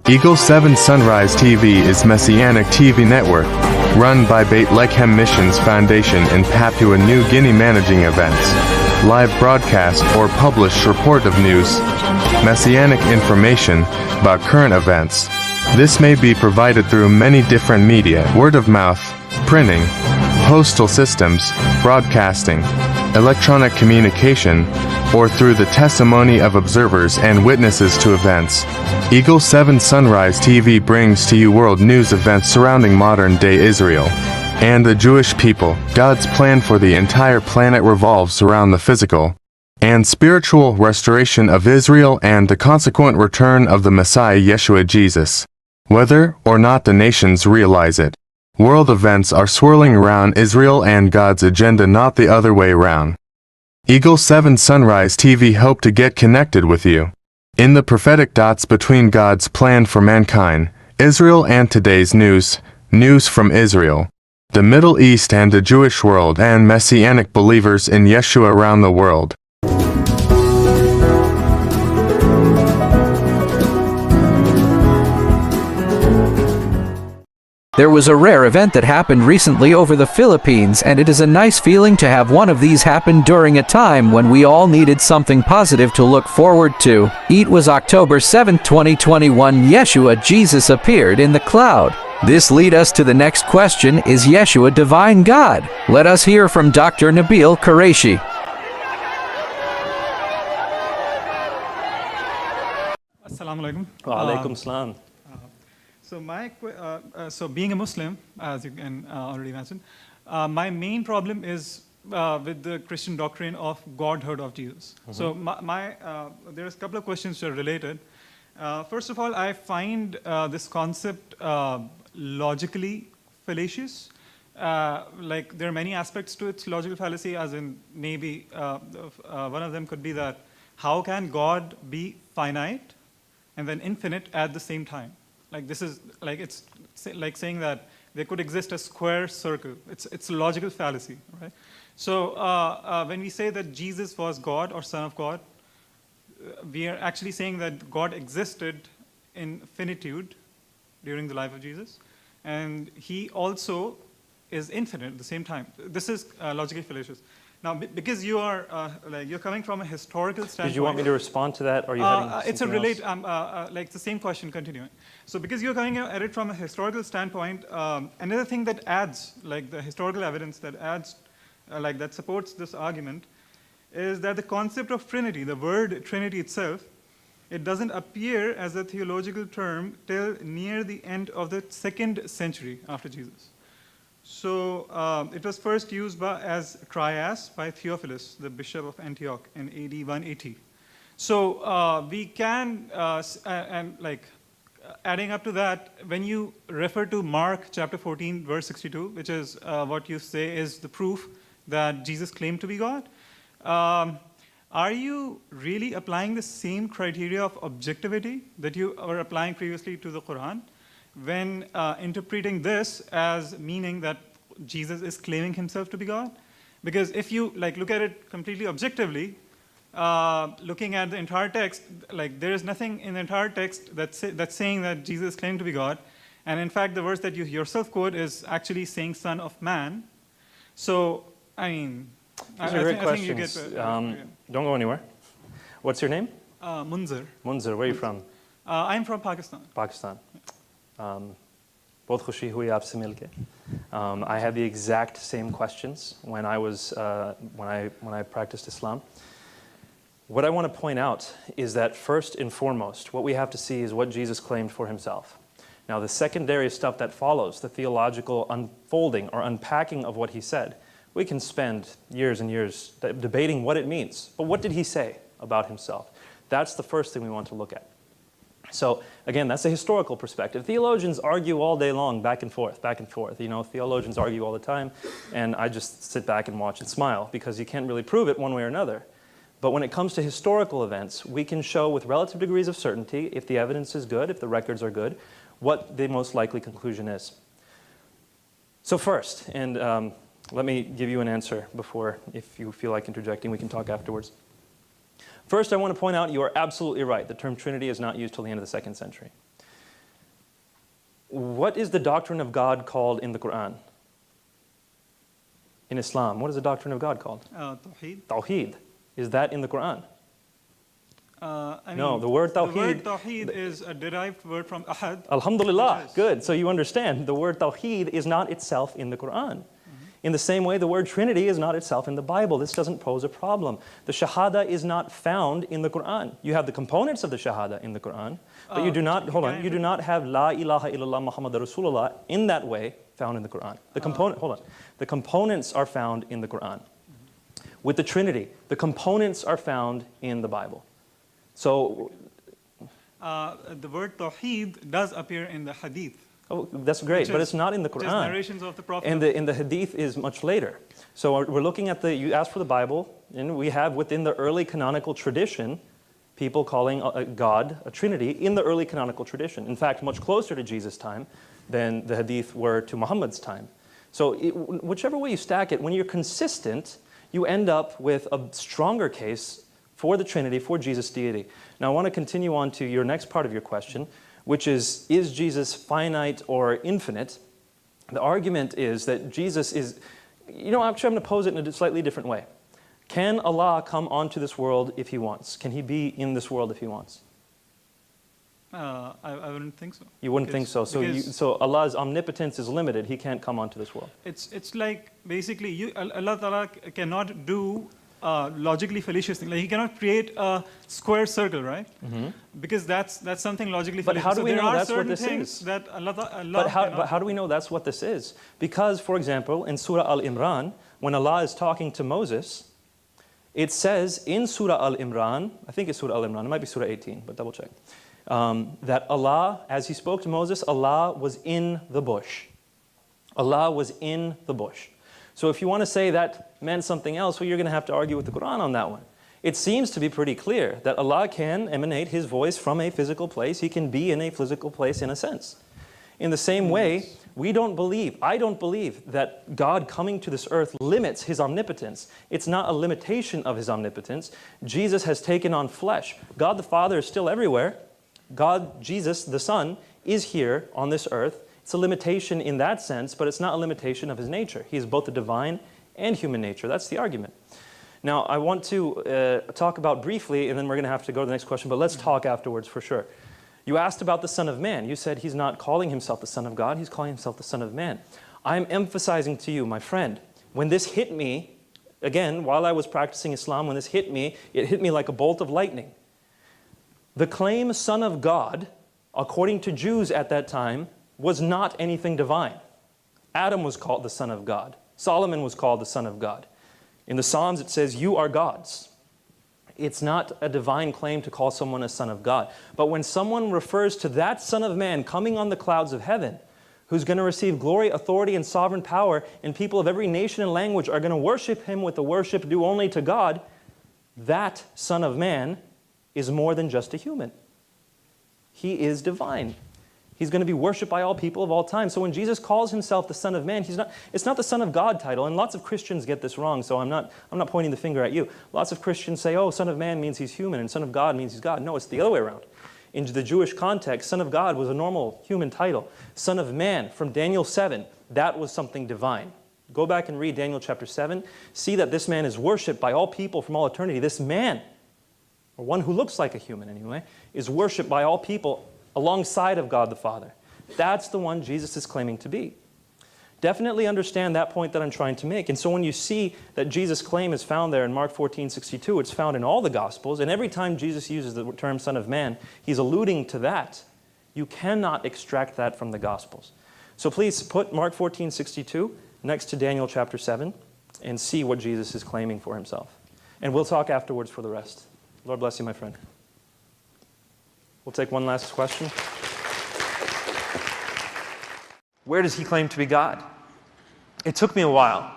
Eagle 7 Sunrise TV is Messianic TV network, run by Beit Lechem Missions Foundation in Papua New Guinea, managing events, live broadcast or published report of news, Messianic information about current events. This may be provided through many different media: word of mouth, printing, postal systems, broadcasting, electronic communication, or through the testimony of observers and witnesses to events. Eagle 7 Sunrise TV brings to you world news events surrounding modern-day Israel and the Jewish people. God's plan for the entire planet revolves around the physical and spiritual restoration of Israel and the consequent return of the Messiah Yeshua Jesus. Whether or not the nations realize it, world events are swirling around Israel and God's agenda, not the other way around. Eagle 7 Sunrise TV hope to get connected with you in the prophetic dots between God's plan for mankind, Israel, and today's news from Israel, the Middle East, and the Jewish world, and Messianic believers in Yeshua around the world. There was a rare event that happened recently over the Philippines, and it is a nice feeling to have one of these happen during a time when we all needed something positive to look forward to. It was October 7, 2021. Yeshua Jesus appeared in the cloud. This leads us to the next question: is Yeshua divine God? Let us hear from Dr. Nabeel Qureshi. Assalamu alaikum. Wa alaikum salam. So being a Muslim, as you can already mention, my main problem is with the Christian doctrine of Godhood of Jesus. So there's a couple of questions that are related. First of all, I find this concept logically fallacious. Like, there are many aspects to its logical fallacy, as in maybe one of them could be that how can God be finite and then infinite at the same time? Like, this is like, it's like saying that there could exist a square circle. It's a logical fallacy, right? So when we say that Jesus was God or Son of God, we are actually saying that God existed in finitude during the life of Jesus, and he also is infinite at the same time. This is logically fallacious. Now, because you are you're coming from a historical standpoint. Did you want me to respond to that, or are you having it's a something relate. else? Like the same question continuing. So, because you're coming at it from a historical standpoint, another thing that adds, like the historical evidence that adds, like that supports this argument, is that the concept of Trinity, the word Trinity itself, it doesn't appear as a theological term till near the end of the 2nd century after Jesus. So it was first used as trias by Theophilus, the bishop of Antioch, in AD 180. So we can, adding up to that, when you refer to Mark chapter 14, verse 62, which is what you say is the proof that Jesus claimed to be God, are you really applying the same criteria of objectivity that you were applying previously to the Quran when interpreting this as meaning that Jesus is claiming himself to be God? Because if you look at it completely objectively, looking at the entire text, there is nothing in the entire text that's saying that Jesus claimed to be God. And in fact, the verse that you yourself quote is actually saying Son of Man. So, I mean, these are great questions. Don't go anywhere. What's your name? Munzir. Munzir, where are you from? I'm from Pakistan. Pakistan. बहुत खुशी हुई आपसे मिलके. I had the exact same questions when I was when I practiced Islam. What I want to point out is that first and foremost, what we have to see is what Jesus claimed for himself. Now, the secondary stuff that follows, the theological unfolding or unpacking of what he said, we can spend years and years debating what it means. But what did he say about himself? That's the first thing we want to look at. So, again, that's a historical perspective. Theologians argue all day long, back and forth, back and forth. You know, theologians argue all the time, and I just sit back and watch and smile because you can't really prove it one way or another. But when it comes to historical events, we can show with relative degrees of certainty, if the evidence is good, if the records are good, what the most likely conclusion is. So first, and let me give you an answer before, if you feel like interjecting, we can talk afterwards. First, I want to point out you are absolutely right. The term Trinity is not used till the end of the 2nd century. What is the doctrine of God called in the Quran? In Islam, what is the doctrine of God called? Tawheed. Tawheed. Is that in the Quran? No, the word Tawheed. The word Tawheed is a derived word from Ahad. Alhamdulillah. Good. So you understand the word Tawheed is not itself in the Quran. In the same way, the word Trinity is not itself in the Bible. This doesn't pose a problem. The Shahada is not found in the Quran. You have the components of the Shahada in the Quran, but you do not, you do not have La ilaha illallah Muhammad Rasulullah in that way found in the Quran. The components are found in the Quran. With the Trinity, the components are found in the Bible. So, the word Tawheed does appear in the Hadith. Oh, that's great, but it's not in the Quran. Narrations of the Prophet. And the Hadith is much later. So we're looking at you asked for the Bible, and we have within the early canonical tradition, people calling God a Trinity in the early canonical tradition. In fact, much closer to Jesus' time than the Hadith were to Muhammad's time. So whichever way you stack it, when you're consistent, you end up with a stronger case for the Trinity, for Jesus' deity. Now I want to continue on to your next part of your question, which is Jesus finite or infinite? The argument is that Jesus is, actually I'm going to pose it in a slightly different way. Can Allah come onto this world if He wants? Can He be in this world if He wants? I wouldn't think so. You wouldn't think so. So Allah's omnipotence is limited. He can't come onto this world. It's like basically Allah Ta'ala cannot do logically fallacious thing. Like He cannot create a square circle, right? Because that's something logically fallacious. But how do we know that's what this is? That but how do we know that's what this is? Because, for example, in Surah Al-Imran, when Allah is talking to Moses, it says in Surah Al-Imran, I think it's Surah Al-Imran, it might be Surah 18, but double check, that Allah, as He spoke to Moses, Allah was in the bush. Allah was in the bush. So if you want to say that meant something else, well, you're going to have to argue with the Quran on that one. It seems to be pretty clear that Allah can emanate His voice from a physical place. He can be in a physical place in a sense. In the same way, I don't believe that God coming to this earth limits His omnipotence. It's not a limitation of His omnipotence. Jesus has taken on flesh. God the Father is still everywhere. God, Jesus, the Son, is here on this earth. It's a limitation in that sense, but it's not a limitation of His nature. He is both the divine and human nature. That's the argument. Now, I want to talk about briefly, and then we're going to have to go to the next question, but let's talk afterwards for sure. You asked about the Son of Man. You said He's not calling Himself the Son of God, He's calling Himself the Son of Man. I'm emphasizing to you, my friend, when this hit me, again, while I was practicing Islam, when this hit me, it hit me like a bolt of lightning. The claim Son of God, according to Jews at that time, was not anything divine. Adam was called the Son of God. Solomon was called the Son of God. In the Psalms it says, you are gods. It's not a divine claim to call someone a son of God. But when someone refers to that Son of Man coming on the clouds of heaven, who's going to receive glory, authority, and sovereign power, and people of every nation and language are going to worship Him with the worship due only to God, that Son of Man is more than just a human. He is divine. He's going to be worshipped by all people of all time. So when Jesus calls Himself the Son of Man, it's not the Son of God title. And lots of Christians get this wrong, so I'm not pointing the finger at you. Lots of Christians say, oh, Son of Man means He's human, and Son of God means He's God. No, it's the other way around. In the Jewish context, Son of God was a normal human title. Son of Man, from Daniel 7, that was something divine. Go back and read Daniel chapter 7. See that this man is worshipped by all people from all eternity. This man, or one who looks like a human anyway, is worshipped by all people alongside of God the Father. That's the one Jesus is claiming to be. Definitely understand that point that I'm trying to make. And so when you see that Jesus' claim is found there in Mark 14:62, it's found in all the Gospels, and every time Jesus uses the term Son of Man, He's alluding to that. You cannot extract that from the Gospels. So please put Mark 14:62 next to Daniel chapter 7 and see what Jesus is claiming for Himself. And we'll talk afterwards for the rest. Lord bless you, my friend. We'll take one last question. Where does He claim to be God? It took me a while,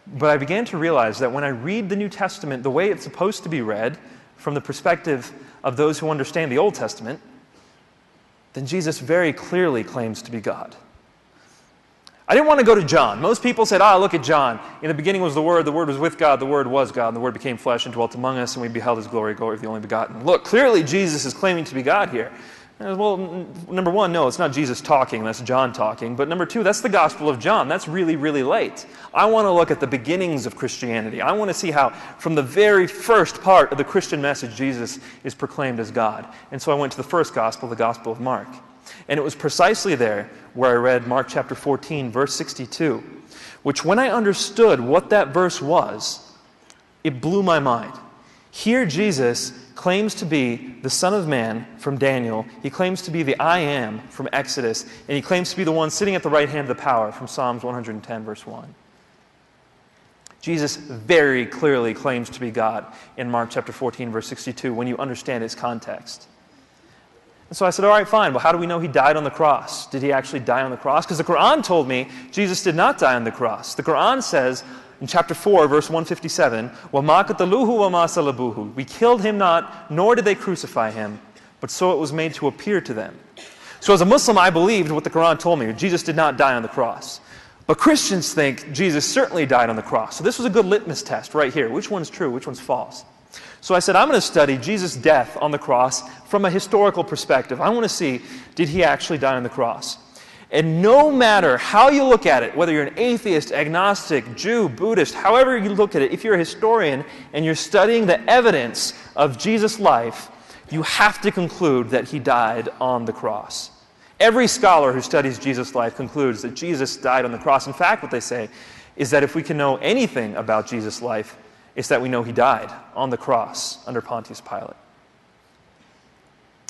but I began to realize that when I read the New Testament the way it's supposed to be read, from the perspective of those who understand the Old Testament, then Jesus very clearly claims to be God. I didn't want to go to John. Most people said, look at John. In the beginning was the Word was with God, the Word was God, and the Word became flesh and dwelt among us, and we beheld His glory, glory of the only begotten. Look, clearly Jesus is claiming to be God here. Well, number one, no, it's not Jesus talking, that's John talking. But number two, that's the Gospel of John. That's really, really late. I want to look at the beginnings of Christianity. I want to see how, from the very first part of the Christian message, Jesus is proclaimed as God. And so I went to the first Gospel, the Gospel of Mark. And it was precisely there where I read Mark chapter 14, verse 62, which when I understood what that verse was, it blew my mind. Here Jesus claims to be the Son of Man from Daniel. He claims to be the I Am from Exodus. And he claims to be the one sitting at the right hand of the power from Psalms 110, verse 1. Jesus very clearly claims to be God in Mark chapter 14, verse 62, when you understand its context. And so I said, all right, fine. Well, how do we know he died on the cross? Did he actually die on the cross? Because the Quran told me Jesus did not die on the cross. The Quran says, in chapter 4, verse 157, وَمَا قَتَلُوهُ وَمَا صَلَبُوهُ. We killed him not, nor did they crucify him, but so it was made to appear to them. So as a Muslim, I believed what the Quran told me. Jesus did not die on the cross. But Christians think Jesus certainly died on the cross. So this was a good litmus test right here. Which one's true? Which one's false? So I said, I'm going to study Jesus' death on the cross from a historical perspective. I want to see, did he actually die on the cross? And no matter how you look at it, whether you're an atheist, agnostic, Jew, Buddhist, however you look at it, if you're a historian and you're studying the evidence of Jesus' life, you have to conclude that he died on the cross. Every scholar who studies Jesus' life concludes that Jesus died on the cross. In fact, what they say is that if we can know anything about Jesus' life, it's that we know he died on the cross under Pontius Pilate.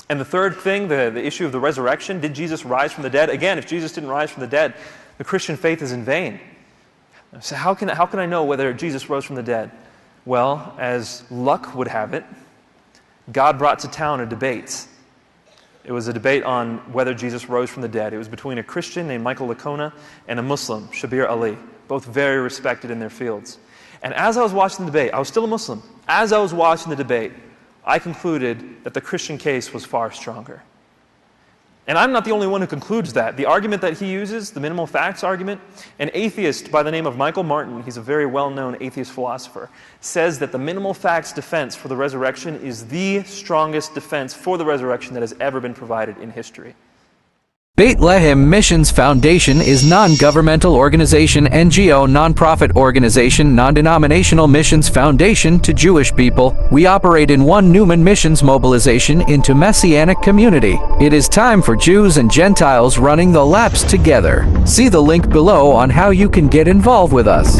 And the third thing, the issue of the resurrection, did Jesus rise from the dead? Again, if Jesus didn't rise from the dead, the Christian faith is in vain. So how can I know whether Jesus rose from the dead? Well, as luck would have it, God brought to town a debate. It was a debate on whether Jesus rose from the dead. It was between a Christian named Michael Licona and a Muslim, Shabir Ali, both very respected in their fields. And as I was watching the debate, I was still a Muslim. As I was watching the debate, I concluded that the Christian case was far stronger. And I'm not the only one who concludes that. The argument that he uses, the minimal facts argument, an atheist by the name of Michael Martin, he's a very well-known atheist philosopher, says that the minimal facts defense for the resurrection is the strongest defense for the resurrection that has ever been provided in history. Beit Lehem Missions Foundation is non-governmental organization, NGO, non-profit organization, non-denominational missions foundation to Jewish people. We operate in one Newman missions mobilization into Messianic community. It is time for Jews and Gentiles running the laps together. See the link below on how you can get involved with us.